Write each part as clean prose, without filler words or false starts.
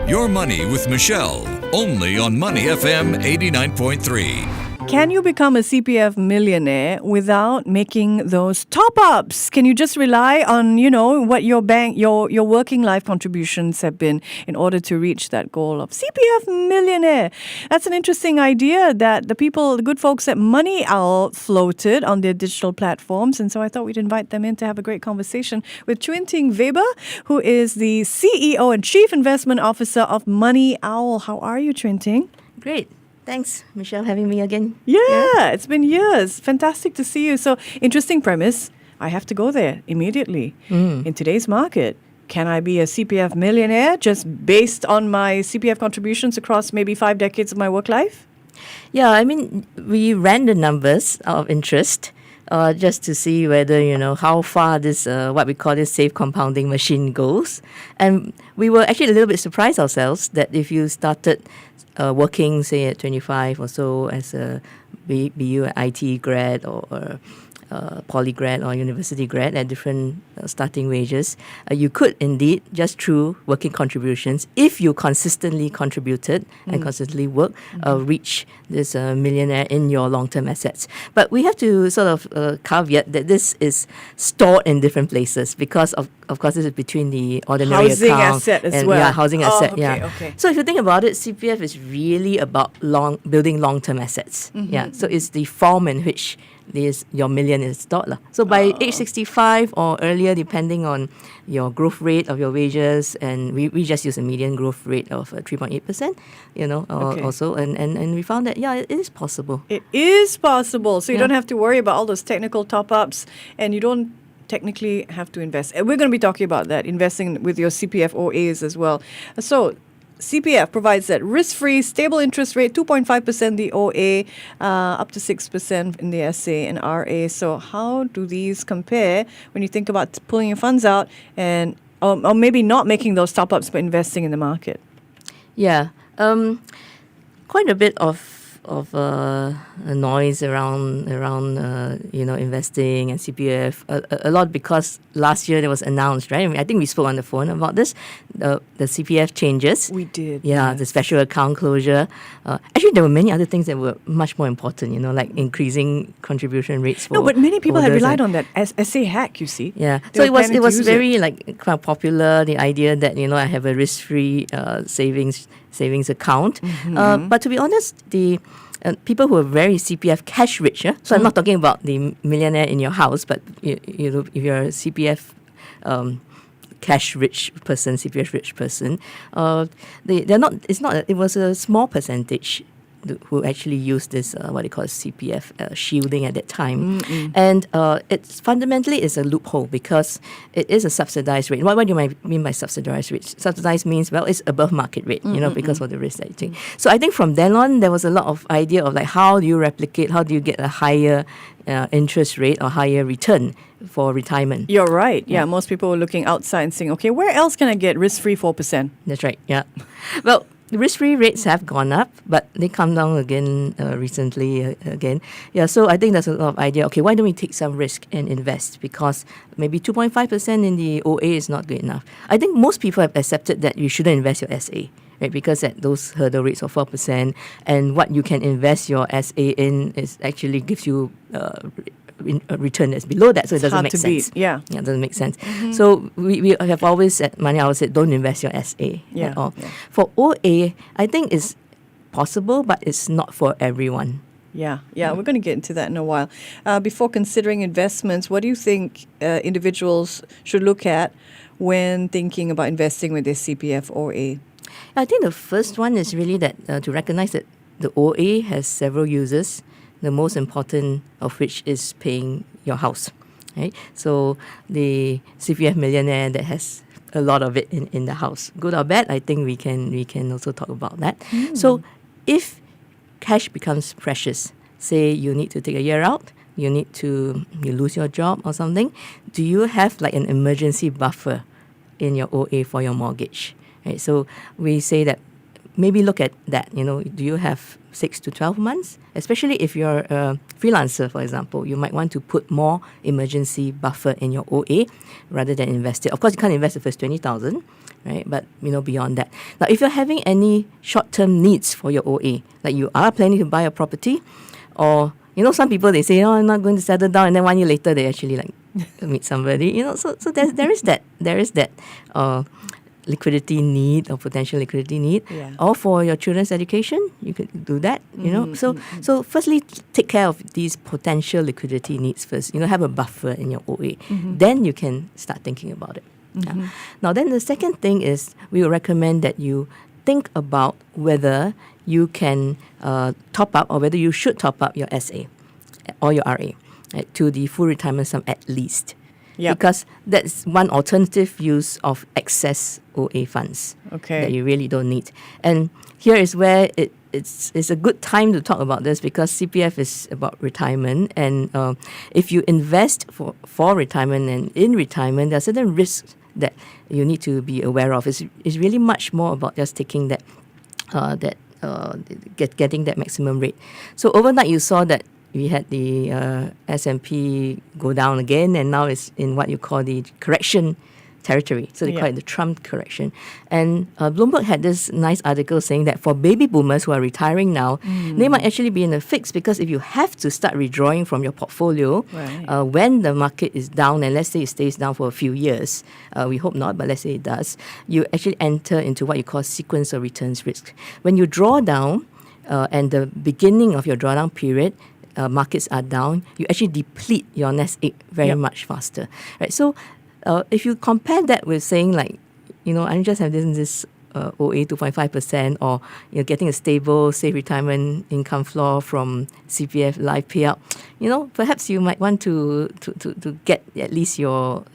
Your Money with Michelle, only on Money FM 89.3. Can you become a CPF millionaire without making those top-ups? Can you just rely on, what your working life contributions have been in order to reach that goal of CPF millionaire? That's an interesting idea that the good folks at MoneyOwl floated on their digital platforms. And so I thought we'd invite them in to have a great conversation with Chuin Ting Weber, who is the CEO and Chief Investment Officer of MoneyOwl. How are you, Chuin Ting? Great. Thanks, Michelle, having me again. Yeah, it's been years. Fantastic to see you. So, interesting premise. I have to go there immediately. In today's market, can I be a CPF millionaire just based on my CPF contributions across maybe 5 decades of my work life? Yeah, I mean, we ran the numbers of interest just to see whether, how far this, what we call this safe compounding machine goes. And we were actually a little bit surprised ourselves that if you started working, say, at 25 or so as a BU IT grad or poly grad or university grad at different starting wages, you could indeed, just through working contributions, if you consistently contributed and consistently worked, reach this millionaire in your long-term assets. But we have to sort of caveat that this is stored in different places because, of course, this is between the ordinary housing account asset as and well. Yeah, housing asset. Okay. So if you think about it, CPF is really about building long-term assets. Yeah, so it's the form in which your million is stored. So by age 65 or earlier, depending on your growth rate of your wages, and we just use a median growth rate of 3.8%, also, and we found that, it is possible. It is possible. So you don't have to worry about all those technical top-ups, and you don't technically have to invest. And we're going to be talking about that, investing with your CPF-OAs as well. So CPF provides that risk-free, stable interest rate, 2.5% the OA, up to 6% in the SA and RA. So how do these compare when you think about pulling your funds out and or maybe not making those top-ups but investing in the market? Yeah, quite a bit of noise around investing and CPF. A lot because last year there was announced, right? I think we spoke on the phone about this, the CPF changes. We did. Yeah, yes. The special account closure. Actually, there were many other things that were much more important, like increasing contribution rates for No, but many people had holders relied on that as SA hack, you see. Yeah, They so were it was planning to use very quite popular, the idea that I have a risk-free savings account. But to be honest, the people who are very CPF cash rich, so I'm not talking about the millionaire in your house, but if you're a CPF cash rich person, CPF rich person, they're not. It's not. It was a small percentage who actually used this what they call CPF shielding at that time, and it's fundamentally is a loophole because it is a subsidized rate. What do you mean by subsidized rate? Subsidized means it's above market rate, because of the risk that you take. So I think from then on there was a lot of idea of how do you replicate, how do you get a higher interest rate or higher return for retirement. You're right. Yeah, most people were looking outside and saying, okay, where else can I get risk-free 4%? That's right. Yeah. Well, the risk-free rates have gone up, but they come down again recently again. Yeah, so I think there's a lot of idea. Okay, why don't we take some risk and invest? Because maybe 2.5% in the OA is not good enough. I think most people have accepted that you shouldn't invest your SA, right? Because at those hurdle rates of 4%, and what you can invest your SA in is actually gives you a return that's below that, so it doesn't make sense. Yeah, it doesn't make sense. So we have always at MoneyOwl said don't invest your SA at all. Yeah. For OA, I think it's possible, but it's not for everyone. Yeah, we're going to get into that in a while. Before considering investments, what do you think individuals should look at when thinking about investing with their CPF-OA? I think the first one is really that to recognize that the OA has several uses, the most important of which is paying your house, right? So the CPF millionaire that has a lot of it in the house, good or bad, I think we can also talk about that. So if cash becomes precious, say you need to take a year out, you lose your job or something, do you have an emergency buffer in your OA for your mortgage? Right? So we say that maybe look at that. Do you have 6 to 12 months? Especially if you're a freelancer, for example, you might want to put more emergency buffer in your OA rather than invest it. Of course, you can't invest the first 20,000, right? But beyond that. Now, if you're having any short-term needs for your OA, like you are planning to buy a property, or some people, they say, I'm not going to settle down, and then 1 year later they actually meet somebody. So there is that liquidity need or potential liquidity need, or for your children's education, you could do that. So firstly, take care of these potential liquidity needs first. Have a buffer in your OA, then you can start thinking about it. Yeah. Now, then the second thing is we will recommend that you think about whether you can top up, or whether you should top up your SA or your RA, right, to the full retirement sum at least. Yep. Because that's one alternative use of excess OA funds that you really don't need. And here is where it's a good time to talk about this, because CPF is about retirement, and if you invest for retirement and in retirement, there are certain risks that you need to be aware of. It's really much more about just taking that getting that maximum rate. So overnight you saw that we had the S&P go down again, and now it's in what you call the correction territory. So they call it the Trump correction. And Bloomberg had this nice article saying that for baby boomers who are retiring now, they might actually be in a fix, because if you have to start withdrawing from your portfolio when the market is down, and let's say it stays down for a few years, we hope not, but let's say it does, you actually enter into what you call sequence of returns risk. When you draw down, and the beginning of your drawdown period, markets are down, you actually deplete your nest egg very much faster, right? So if you compare that with saying I just have this OA 2.5%, or getting a stable, safe retirement income floor from CPF Life payout, perhaps you might want to get at least your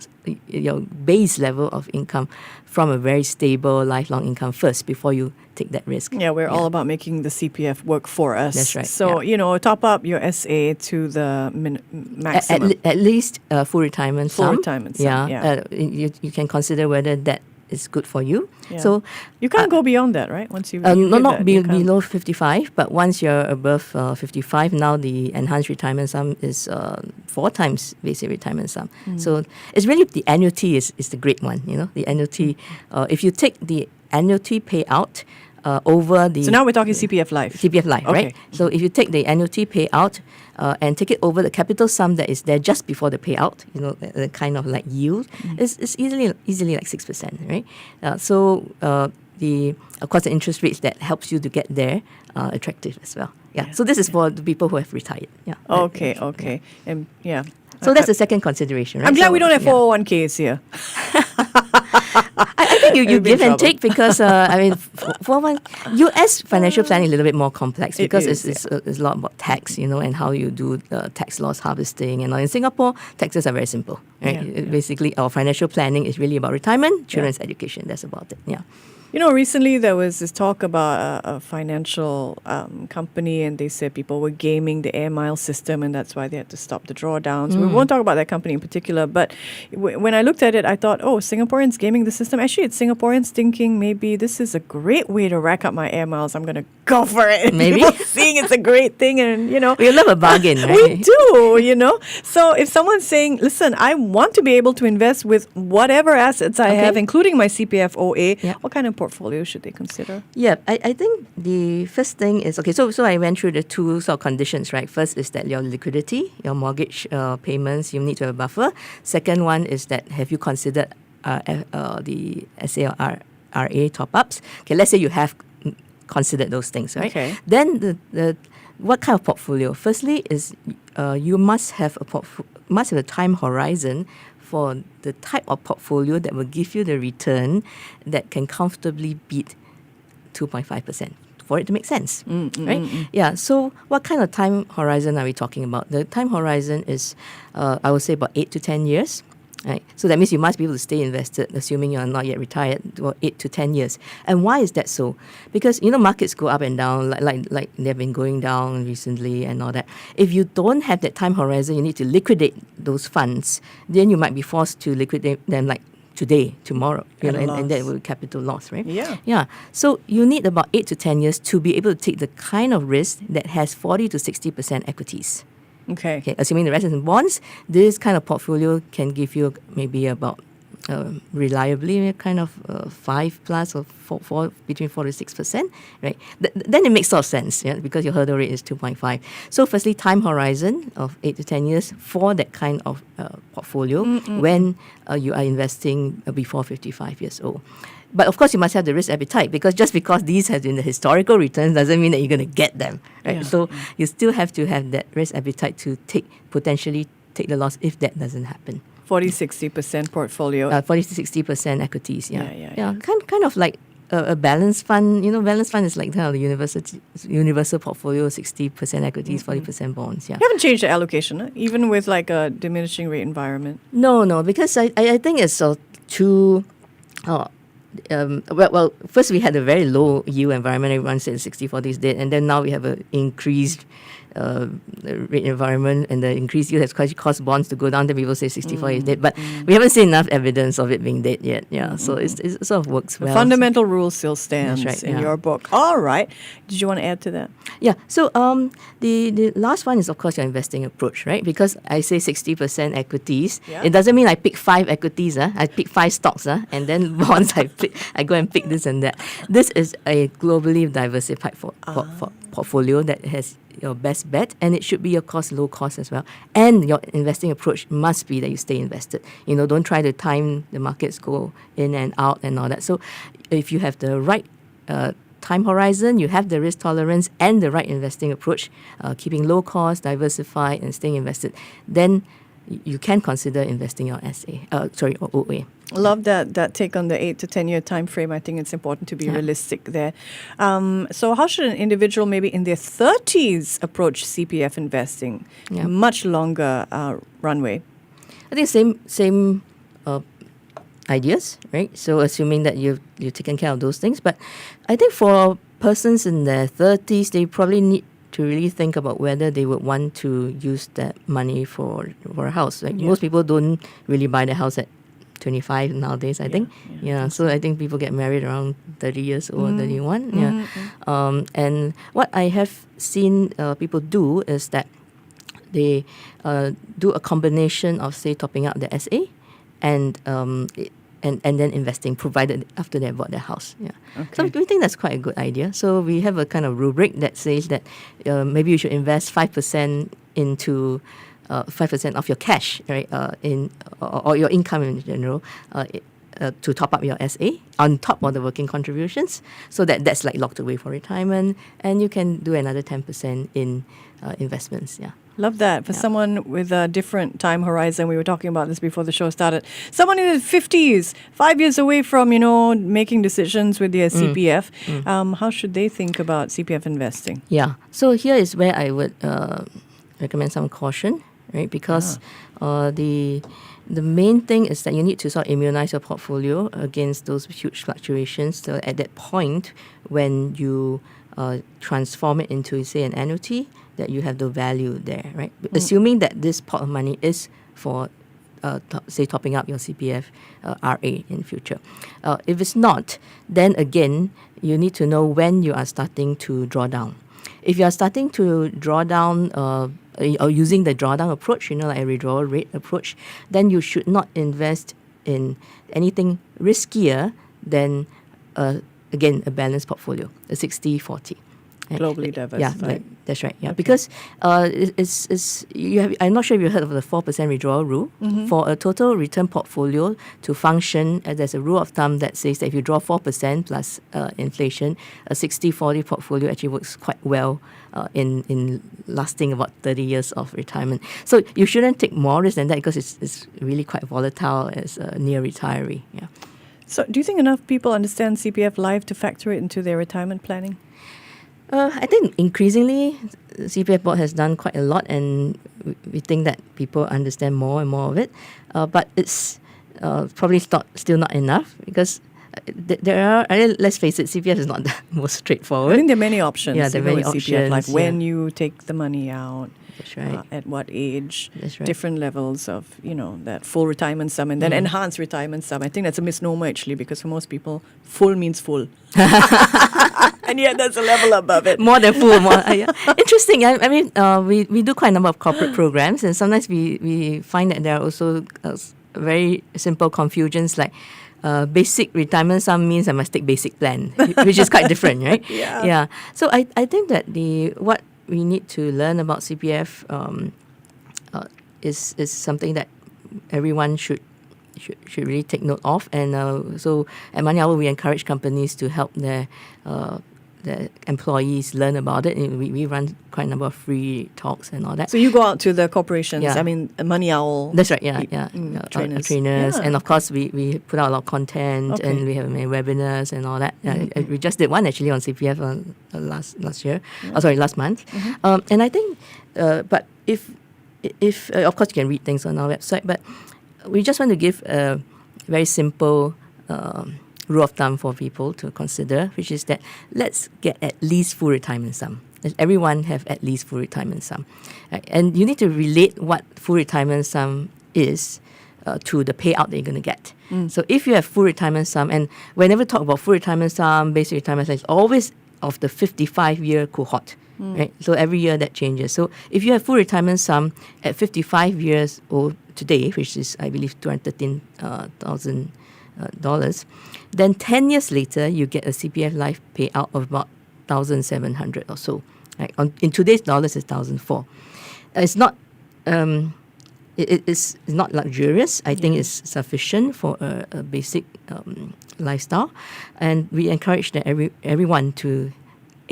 base level of income from a very stable lifelong income first before you take that risk. Yeah, we're all about making the CPF work for us. That's right. So, top up your SA to the maximum. At least full retirement sum. Full retirement sum, You can consider whether that is good for you. Yeah. So you can't go beyond that, right? Once you not below 55, but once you're above 55, now the enhanced retirement sum is 4 times basic retirement sum. So it's really the annuity is the great one. The annuity. If you take the annuity payout over the... So now we're talking CPF Life. CPF Life, right? So if you take the annuity payout and take it over the capital sum that is there just before the payout, the kind of yield, it's easily like 6%, right? So of course, the interest rates that helps you to get there are attractive as well. Yeah. So this is for the people who have retired. Yeah. Okay. And So that's the second consideration, right? I'm glad we don't have 401ks here. I think you give and take, because for one, U.S. financial planning is a little bit more complex, because it's a lot about tax, and how you do tax loss harvesting. And in Singapore, taxes are very simple, right? Basically, our financial planning is really about retirement, children's education. That's about it. Yeah. Recently there was this talk about a financial company, and they said people were gaming the air mile system, and that's why they had to stop the drawdowns. We won't talk about that company in particular, but when I looked at it, I thought, Singaporeans gaming the system. Actually, it's Singaporeans thinking maybe this is a great way to rack up my air miles. I'm going to go for it. Maybe. People seeing it's a great thing, and, We love a bargain, right? We do, So if someone's saying, listen, I want to be able to invest with whatever assets I have, including my CPF-OA, what kind of portfolio should they consider? Yeah, I think the first thing is, so I went through the 2 sort of conditions, right? First is that your liquidity, your mortgage payments, you need to have a buffer. Second one is that have you considered the SA or RA top-ups? Okay, let's say you have considered those things, right? Okay. Then the what kind of portfolio? Firstly is you must have a time horizon for the type of portfolio that will give you the return that can comfortably beat 2.5% for it to make sense, right? Yeah, so what kind of time horizon are we talking about? The time horizon is, I would say, about 8 to 10 years. Right? So that means you must be able to stay invested, assuming you're not yet retired, for 8 to 10 years. And why is that so? Because, markets go up and down, like they've been going down recently and all that. If you don't have that time horizon, you need to liquidate those funds, then you might be forced to liquidate them today, tomorrow, and that will be capital loss, right? Yeah. So you need about 8 to 10 years to be able to take the kind of risk that has 40 to 60% equities. Okay. Assuming the rest is in bonds, this kind of portfolio can give you maybe about reliably kind of 5 plus or 4 between 4 to 6%, right? Then it makes sort of sense, yeah, because your hurdle rate is 2.5. So firstly, time horizon of 8 to 10 years for that kind of portfolio when you are investing before 55 years old. But of course, you must have the risk appetite, because just because these have been the historical returns doesn't mean that you're going to get them, right? Yeah. So you still have to have that risk appetite to potentially take the loss if that doesn't happen. 40-60% portfolio. 40 to 60% equities, yeah. Yeah. Kind of like a balanced fund. You know, balanced fund is like kind of the universal portfolio, 60% equities, 40% bonds, yeah. You haven't changed the allocation, even with like a diminishing rate environment. No, because I think it's too... well, first we had a very low yield environment. Everyone said 60-40 is dead, and then now we have an increased rate environment, and the increased yield has caused bonds to go down. Then people say 60-40 is dead, but we haven't seen enough evidence of it being dead yet. Yeah, so it sort of works well. The fundamental rule still stands in your book. All right. Did you want to add to that? Yeah. So the last one is, of course, your investing approach, right? Because I say 60% equities, it doesn't mean I pick 5 equities. I pick 5 stocks, and then bonds I go and pick this and that. This is a globally diversified portfolio that has your best bet, and it should be your low cost as well. And your investing approach must be that you stay invested. You know, don't try to time the markets go in and out and all that. So if you have the right time horizon, you have the risk tolerance and the right investing approach, keeping low cost, diversified, and staying invested, then you can consider investing your or OA. Love that take on the 8 to 10 year time frame. I think it's important to be realistic there. So how should an individual maybe in their 30s approach CPF investing? Much longer runway. I think same ideas, right? So assuming that you've taken care of those things. But I think for persons in their 30s, they probably need to really think about whether they would want to use that money for a house. Like most people don't really buy the house at 25 nowadays, I think. So I think people get married around 30 years old, 31. And what I have seen people do is that they do a combination of, say, topping up the SA and then investing, provided after they bought their house. So we think that's quite a good idea. So we have a kind of rubric that says that maybe you should invest 5% into 5% of your cash, right, or your income in general, to top up your SA on top of the working contributions, so that's like locked away for retirement, and you can do another 10% in investments. Love that. For someone with a different time horizon, we were talking about this before the show started. Someone in his 50s, 5 years away from, making decisions with their CPF, how should they think about CPF investing? Yeah. So here is where I would recommend some caution, right? Because the main thing is that you need to sort of immunize your portfolio against those huge fluctuations. So at that point, when you transform it into, say, an annuity, that you have the value there, right? Assuming that this pot of money is for, say, topping up your CPF RA in future. If it's not, then again, you need to know when you are starting to draw down. If you are starting to draw down or using the drawdown approach, like a withdrawal rate approach, then you should not invest in anything riskier than, again, a balanced portfolio, a 60-40. Globally diversified. That's right. Yeah, because I'm not sure if you heard of the 4% withdrawal rule. For a total return portfolio to function, there's a rule of thumb that says that if you draw 4% plus inflation, a 60-40 portfolio actually works quite well in lasting about 30 years of retirement. So you shouldn't take more risk than that, because it's really quite volatile as a near retiree. Yeah. So do you think enough people understand CPF Life to factor it into their retirement planning? I think increasingly, the CPF board has done quite a lot, and we think that people understand more and more of it. But it's probably still not enough, because there are, let's face it, CPF is not the most straightforward. I think there are many options. Yeah, there are many options. CPF Life, options. when you take the money out. That's right. At what age? That's right. Different levels of, that full retirement sum and then enhanced retirement sum. I think that's a misnomer, actually, because for most people, full means full. And yet that's a level above it. More than full. Interesting. I mean, we do quite a number of corporate programs, and sometimes we find that there are also very simple confusions like basic retirement sum means I must take basic plan, which is quite different, right? Yeah. So I think that what we need to learn about CPF is something that everyone should really take note of. And so at MoneyOwl, we encourage companies to help their employees learn about it. And we run quite a number of free talks and all that. So you go out to the corporations, Yeah. I mean, MoneyOwl. That's right, Trainers. And of course we put out a lot of content, and we have many webinars and all that. We just did one actually on CPF last month. And I think, but if of course you can read things on our website, but we just want to give a very simple rule of thumb for people to consider, which is that let's get at least full retirement sum. Let everyone have at least full retirement sum. Right? And you need to relate what full retirement sum is to the payout that you're going to get. So if you have full retirement sum, and whenever we talk about full retirement sum, basic retirement sum, it's always of the 55-year cohort. Right? So every year that changes. So if you have full retirement sum at 55 years old today, which is, I believe, $213,000, then 10 years later, you get a CPF Life payout of about 1,700 or so. Right? In today's dollars, it's 1,004. It's not it's not luxurious. I think it's sufficient for a basic lifestyle, and we encourage that everyone to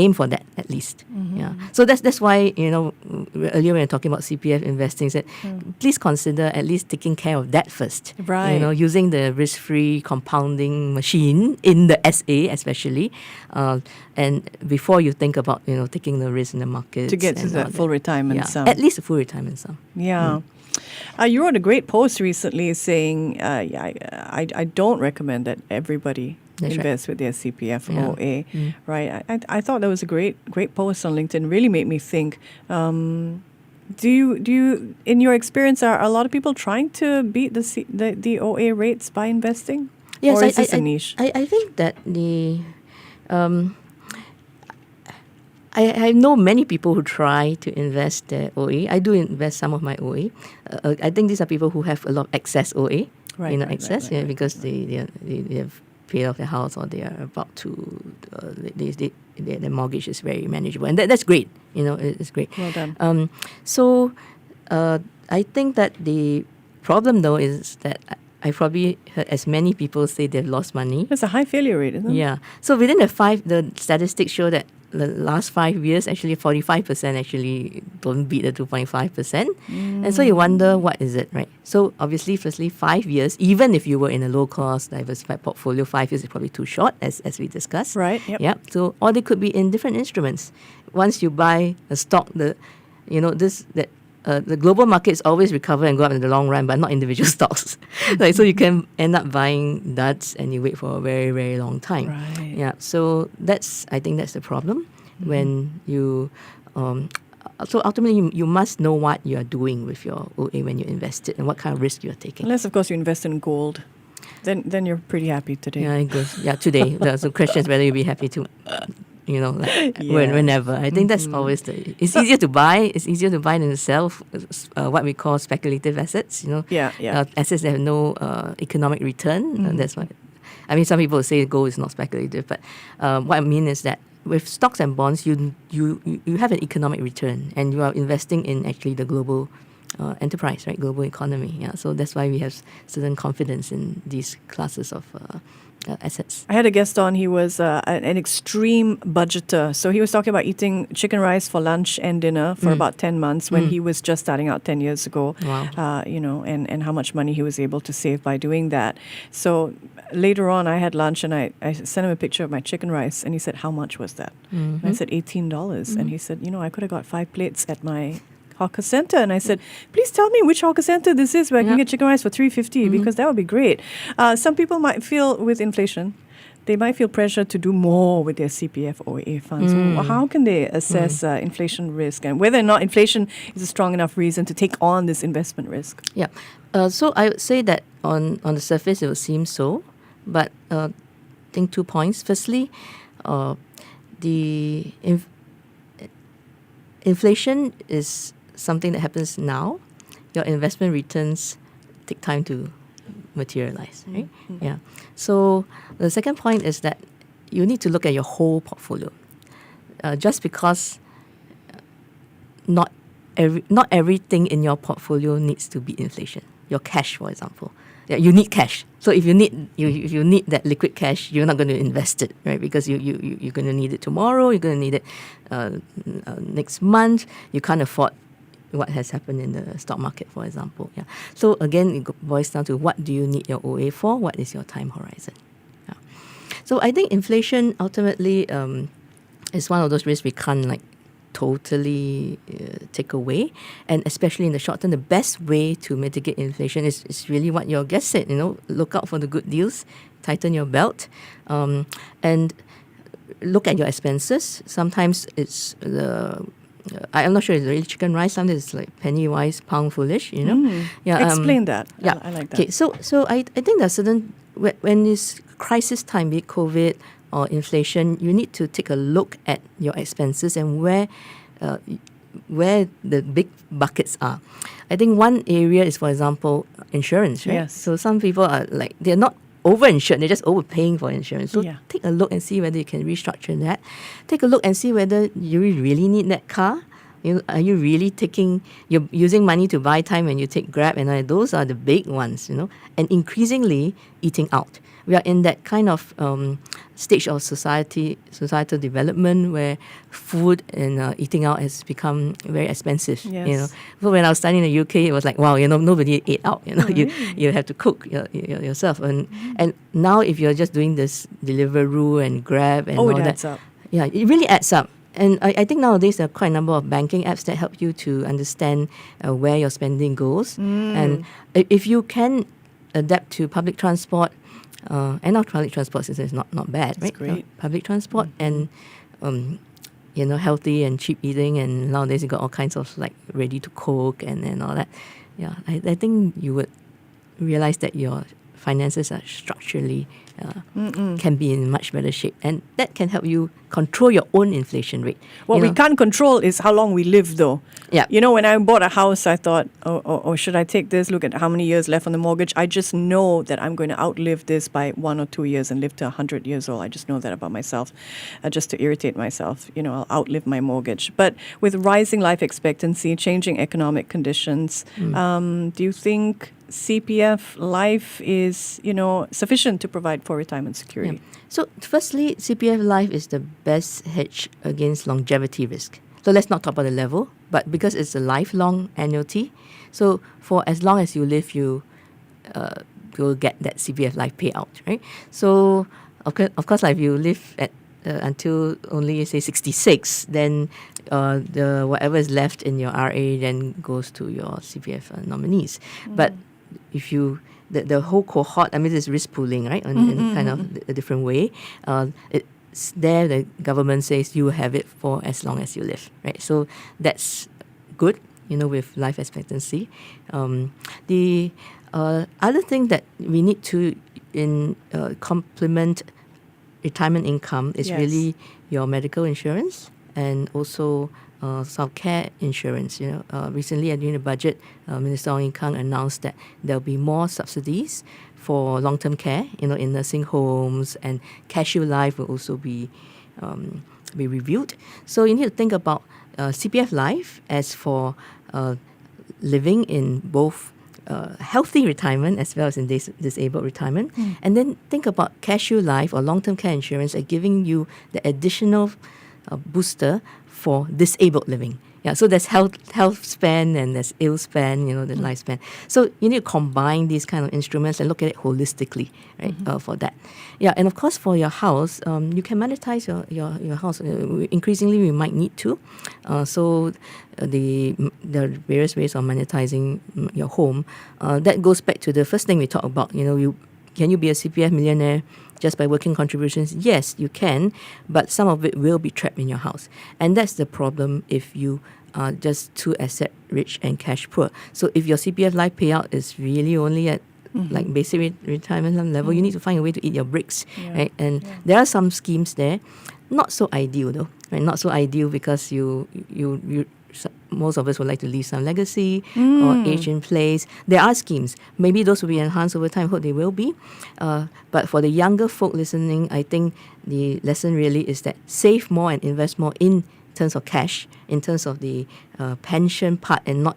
aim for that at least. Yeah. So that's why, earlier when we were talking about CPF investing, said please consider at least taking care of that first. Right. Using the risk-free compounding machine in the SA especially, and before you think about taking the risk in the market To get to that full retirement sum. At least a full retirement sum. Yeah. You wrote a great post recently saying, I don't recommend that everybody invest with their CPF-OA, right? I thought that was a great post on LinkedIn. Really made me think. Do you, in your experience, are a lot of people trying to beat the OA rates by investing? Yes, or is this a niche? I think that I know many people who try to invest their OA. I do invest some of my OA. I think these are people who have a lot of excess OA, because they have paid off their house, or they are about to, their mortgage is very manageable. And that's great, it's great. Well done. So I think that the problem, though, is that I probably heard as many people say they've lost money. It's a high failure rate, isn't it? Yeah. So within the statistics show that the last 5 years, actually 45% actually don't beat the 2.5%. And so you wonder, what is it, right? So obviously, firstly, 5 years, even if you were in a low-cost, diversified portfolio, 5 years is probably too short, as we discussed. Right, yep. Yeah. So, or they could be in different instruments. Once you buy a stock, the global markets always recover and go up in the long run, but not individual stocks. So you can end up buying duds and you wait for a very, very long time. Right. Yeah. So I think that's the problem when you. So ultimately, you must know what you are doing with your OA when you invest it and what kind of risk you are taking. Unless, of course, you invest in gold. Then you're pretty happy today. Yeah, it goes. Yeah, today. The question is whether you'll be happy to. Whenever. I think that's always it's easier to buy. It's easier to buy than to sell what we call speculative assets. Assets that have no economic return. That's what. I mean, some people say gold is not speculative, but what I mean is that with stocks and bonds, you have an economic return, and you are investing in actually the global enterprise, right? Global economy. Yeah. So that's why we have certain confidence in these classes of. Assets. I had a guest on. He was an extreme budgeter. So he was talking about eating chicken rice for lunch and dinner for about 10 months when he was just starting out 10 years ago. Wow. And how much money he was able to save by doing that. So later on, I had lunch and I sent him a picture of my chicken rice, and he said, "How much was that?" And I said, $18. And he said, I could have got 5 plates at my hawker center. And I said, please tell me which hawker center this is where I can get chicken rice for $3.50 because that would be great. Some people might feel with inflation, they might feel pressure to do more with their CPF-OA funds. How can they assess inflation risk and whether or not inflation is a strong enough reason to take on this investment risk? Yeah. So I would say that on the surface it would seem so, but I think 2 points. Firstly, the inflation is something that happens now. Your investment returns take time to materialize, right? Yeah. So the second point is that you need to look at your whole portfolio. Just because not everything in your portfolio needs to be inflation. Your cash, for example. Yeah, you need cash. So if you need that liquid cash, you're not going to invest it, right? Because you're going to need it tomorrow. You're going to need it next month. You can't afford what has happened in the stock market, for example. Yeah. So again, it boils down to what do you need your OA for? What is your time horizon? Yeah. So I think inflation ultimately is one of those risks we can't totally take away, and especially in the short term, the best way to mitigate inflation is really what your guest said. Look out for the good deals, tighten your belt, and look at your expenses. Sometimes it's I'm not sure it's really chicken rice. Sometimes it's like penny wise, pound foolish. Yeah. Explain that. Yeah, I like that. Okay, so I think there's certain when it's crisis time, be it COVID or inflation, you need to take a look at your expenses and where the big buckets are. I think one area is, for example, insurance, right? Yes. So some people are they're not overinsured, they're just overpaying for insurance. So Yeah. take a look and see whether you can restructure that. Take a look and see whether you really need that car. Are you really you're using money to buy time when you take Grab, and those are the big ones, and increasingly eating out. We are in that kind of stage of societal development where food and eating out has become very expensive. Yes. So when I was studying in the UK, it was like, wow, nobody ate out. You have to cook yourself, and now if you're just doing this Deliveroo and Grab and all it that, adds up. Yeah, it really adds up. And I think nowadays there are quite a number of banking apps that help you to understand where your spending goes. And if you can adapt to public transport, and our public transport system is not bad, That's right? great. Public transport and healthy and cheap eating, and nowadays you got all kinds of ready to cook and all that. Yeah, I think you would realize that your finances are structurally can be in much better shape, and that can help you control your own inflation rate. What we can't control is how long we live, though. Yeah. When I bought a house, I thought, oh, should I take this? Look at how many years left on the mortgage. I just know that I'm going to outlive this by 1 or 2 years and live to 100 years old. I just know that about myself, just to irritate myself. I'll outlive my mortgage. But with rising life expectancy, changing economic conditions, do you think CPF Life is, sufficient to provide for retirement security? Yeah. So firstly, CPF Life is the best hedge against longevity risk. So let's not talk about the level, but because it's a lifelong annuity, so for as long as you live, you will get that CPF Life payout, right? So of course, if you live at until only say 66, then the whatever is left in your RA then goes to your CPF nominees. But if you the whole cohort, I mean, this is risk pooling, right? In kind of a different way. It's there. The government says you have it for as long as you live, right? So that's good, with life expectancy. The other thing that we need to complement retirement income is really your medical insurance and also self-care insurance. Recently during the budget, Minister Ong Eng Kang announced that there'll be more subsidies for long-term care, in nursing homes, and CareShield Life will also be reviewed. So you need to think about CPF Life as for living in both healthy retirement as well as in disabled retirement, and then think about CareShield Life or long-term care insurance as giving you the additional booster for disabled living. Yeah, so there's health span and there's ill span, the lifespan. So you need to combine these kind of instruments and look at it holistically, right? For that. Yeah, and of course for your house, you can monetize your house. Increasingly, we might need to. So the various ways of monetizing your home. That goes back to the first thing we talked about. Can you be a CPF millionaire just by working contributions? Yes, you can, but some of it will be trapped in your house. And that's the problem if you are just too asset rich and cash poor. So if your CPF Life payout is really only at basic retirement level, you need to find a way to eat your bricks, right? And there are some schemes there, not so ideal though, right? Not so ideal because you most of us would like to leave some legacy or age in place. There are schemes. Maybe those will be enhanced over time. Hope they will be. But for the younger folk listening, I think the lesson really is that save more and invest more in terms of cash, in terms of the pension part, and not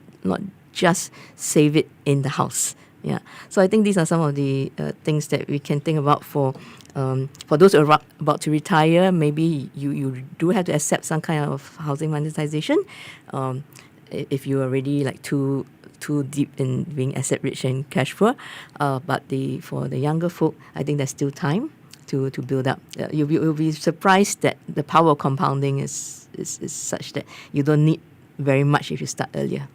just save it in the house. Yeah. So I think these are some of the things that we can think about for those who are about to retire. Maybe you do have to accept some kind of housing monetization if you are already like too deep in being asset rich and cash poor. But for the younger folk, I think there's still time to build up. You'll be surprised that the power of compounding is such that you don't need very much if you start earlier.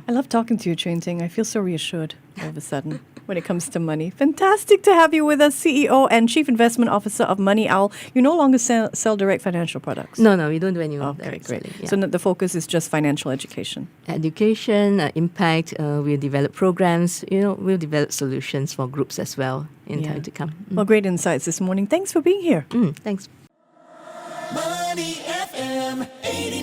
I love talking to you, Chuin Ting. I feel so reassured all of a sudden when it comes to money. Fantastic to have you with us, CEO and Chief Investment Officer of MoneyOwl. You no longer sell direct financial products. No, we don't do any of Okay, that. great. Yeah. So the focus is just financial education. Education, impact, we'll develop programs, we'll develop solutions for groups as well in time to come. Well, great insights this morning. Thanks for being here. Thanks. Money FM 80.